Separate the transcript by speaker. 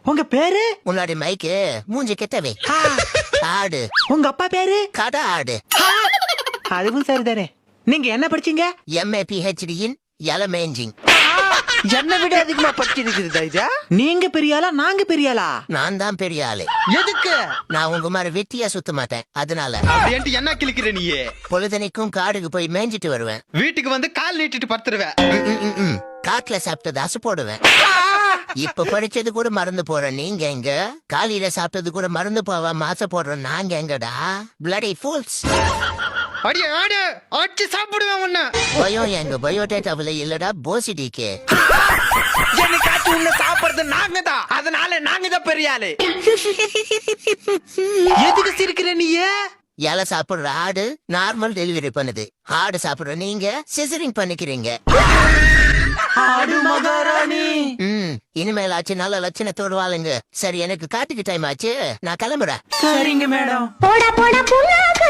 Speaker 1: உங்க பேரு?
Speaker 2: முன்னாடி மைக்கு மூஞ்சி கெட்டவே. ஆடு.
Speaker 1: உங்க அப்பா பேரு?
Speaker 2: கதை ஆடு.
Speaker 1: அதுவும் சரிதானே. நீங்க என்ன படிச்சீங்க?
Speaker 2: MA PhD இன் எலமேஞ்சிங்.
Speaker 3: என்ன விட அதிகமா படிச்சிருக்குது தைஜா.
Speaker 1: நீங்க பெரியாளா நாங்க பெரியாளா?
Speaker 2: நான் தான் பெரிய ஆளு.
Speaker 3: எதுக்கு?
Speaker 2: நான் உங்க மாதிரி வெட்டியா சுத்த மாட்டேன். அதனால
Speaker 3: அப்படின்ட்டு என்ன கிழிக்கிற நீ?
Speaker 2: பொழுதனைக்கும் காடுக்கு போய் மேய்ஞ்சிட்டு வருவேன்.
Speaker 3: வீட்டுக்கு வந்து கால் நீட்டிட்டு படுத்துருவ.
Speaker 2: காட்டுல சாப்பிட்டது அசு போடுவேன். இப்ப படிச்சது கூட மறந்து போறேன். நீங்க எங்க? காலையில சாப்பிட்டது கூட மறந்து போவ மாச போடுறோம். நாங்க எங்கடா? Bloody fools.
Speaker 3: அடி ஆடு அடிச்சு சாப்பிடுவேன் உன்ன.
Speaker 2: பயம் எங்க பயோடேட்டாவில இல்லடா போசிடிக்கு.
Speaker 3: என்னைக்காச்சு உன்னை சாப்பிடுறது நாங்க தான். அதனால நாங்க தான் பெரிய ஆளு. எதுக்கு சிரிக்கிற நீ?
Speaker 2: இலை சாப்பிடுற ஆடு நார்மல் டெலிவரி பண்ணுது. ஆடு சாப்பிடுற நீங்க சிசரிங் பண்ணிக்கிறீங்க.
Speaker 1: ஆடு மகாராணி.
Speaker 2: இனிமேலாச்சு நல்ல லட்சணத்தோடு வாழுங்க. சரி, எனக்கு காட்டுக்கு டைம் ஆச்சு. நான் கிளம்புறேன்.
Speaker 1: சரிங்க மேடம்.
Speaker 4: போடா போடா புண்ணாக்கு